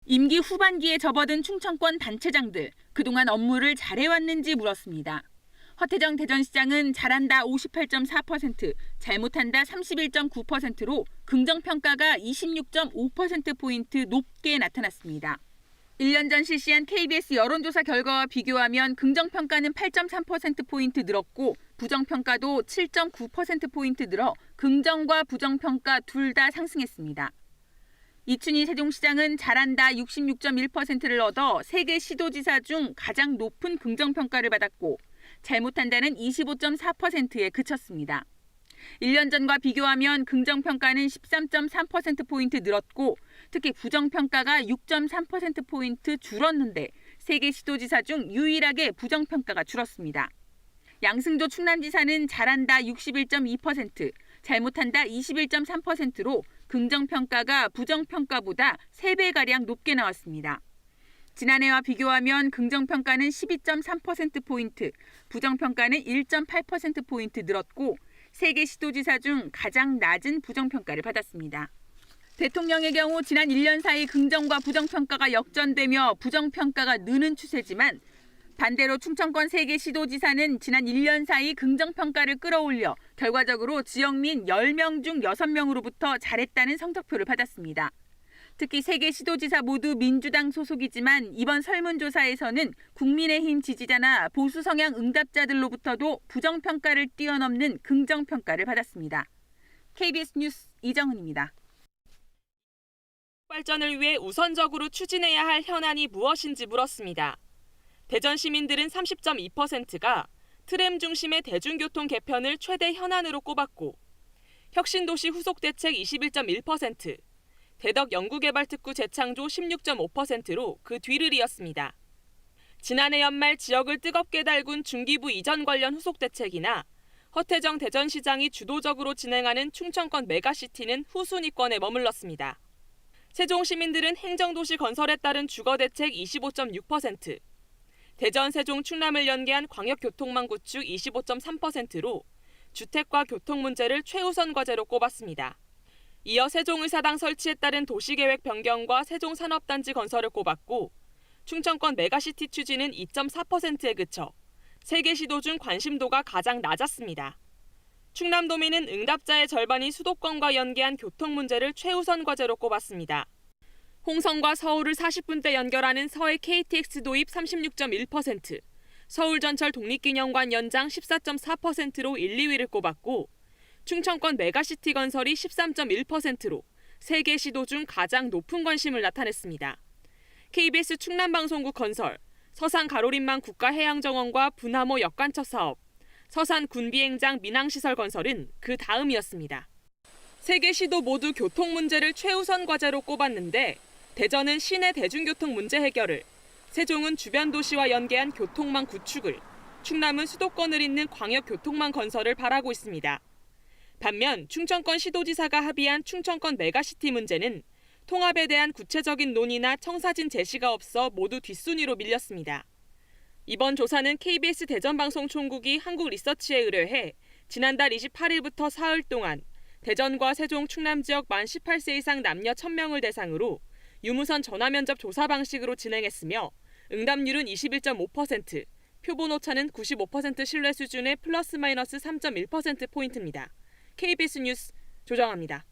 임기 후반기에 접어든 충청권 단체장들, 그동안 업무를 잘해왔는지 물었습니다. 허태정 대전시장은 잘한다 58.4%, 잘못한다 31.9%로 긍정평가가 26.5%포인트 높게 나타났습니다. 1년 전 실시한 KBS 여론조사 결과와 비교하면 긍정평가는 8.3%포인트 늘었고 부정평가도 7.9%포인트 늘어 긍정과 부정평가 둘 다 상승했습니다. 이춘희 세종시장은 잘한다 66.1%를 얻어 3개 시도지사 중 가장 높은 긍정평가를 받았고 잘못한다는 25.4%에 그쳤습니다. 1년 전과 비교하면 긍정평가는 13.3%포인트 늘었고 특히 부정평가가 6.3%포인트 줄었는데 3개 시도지사 중 유일하게 부정평가가 줄었습니다. 양승조 충남지사는 잘한다 61.2%, 잘못한다 21.3%로 긍정평가가 부정평가보다 3배가량 높게 나왔습니다. 지난해와 비교하면 긍정평가는 12.3%포인트, 부정평가는 1.8%포인트 늘었고 3개 시도지사 중 가장 낮은 부정평가를 받았습니다. 대통령의 경우 지난 1년 사이 긍정과 부정평가가 역전되며 부정평가가 느는 추세지만 반대로 충청권 3개 시도지사는 지난 1년 사이 긍정평가를 끌어올려 결과적으로 지역민 10명 중 6명으로부터 잘했다는 성적표를 받았습니다. 특히 3개 시도지사 모두 민주당 소속이지만 이번 설문조사에서는 국민의힘 지지자나 보수 성향 응답자들로부터도 부정평가를 뛰어넘는 긍정평가를 받았습니다. KBS 뉴스 이정은입니다. 발전을 위해 우선적으로 추진해야 할 현안이 무엇인지 물었습니다. 대전 시민들은 30.2%가 트램 중심의 대중교통 개편을 최대 현안으로 꼽았고 혁신도시 후속대책 21.1%, 대덕 연구개발특구 재창조 16.5%로 그 뒤를 이었습니다. 지난해 연말 지역을 뜨겁게 달군 중기부 이전 관련 후속대책이나 허태정 대전시장이 주도적으로 진행하는 충청권 메가시티는 후순위권에 머물렀습니다. 세종 시민들은 행정도시 건설에 따른 주거대책 25.6%, 대전, 세종, 충남을 연계한 광역교통망 구축 25.3%로 주택과 교통 문제를 최우선 과제로 꼽았습니다. 이어 세종의사당 설치에 따른 도시계획 변경과 세종산업단지 건설을 꼽았고 충청권 메가시티 추진은 2.4%에 그쳐 3개 시도 중 관심도가 가장 낮았습니다. 충남도민은 응답자의 절반이 수도권과 연계한 교통 문제를 최우선 과제로 꼽았습니다. 홍성과 서울을 40분대 연결하는 서해 KTX 도입 36.1%, 서울 전철 독립기념관 연장 14.4%로 1, 2위를 꼽았고 충청권 메가시티 건설이 13.1%로 3개 시도 중 가장 높은 관심을 나타냈습니다. KBS 충남방송국 건설, 서산 가로림망 국가해양정원과 분하모 역관처 사업, 서산 군비행장 민항시설 건설은 그 다음이었습니다. 3개 시도 모두 교통 문제를 최우선 과제로 꼽았는데 대전은 시내 대중교통 문제 해결을, 세종은 주변 도시와 연계한 교통망 구축을, 충남은 수도권을 잇는 광역교통망 건설을 바라고 있습니다. 반면 충청권 시도지사가 합의한 충청권 메가시티 문제는 통합에 대한 구체적인 논의나 청사진 제시가 없어 모두 뒷순위로 밀렸습니다. 이번 조사는 KBS 대전방송총국이 한국리서치에 의뢰해 지난달 28일부터 사흘 동안 대전과 세종, 충남 지역 만 18세 이상 남녀 1000명을 대상으로 유무선 전화면접 조사 방식으로 진행했으며 응답률은 21.5%, 표본 오차는 95% 신뢰 수준의 플러스 마이너스 3.1%포인트입니다. KBS 뉴스 조정아입니다.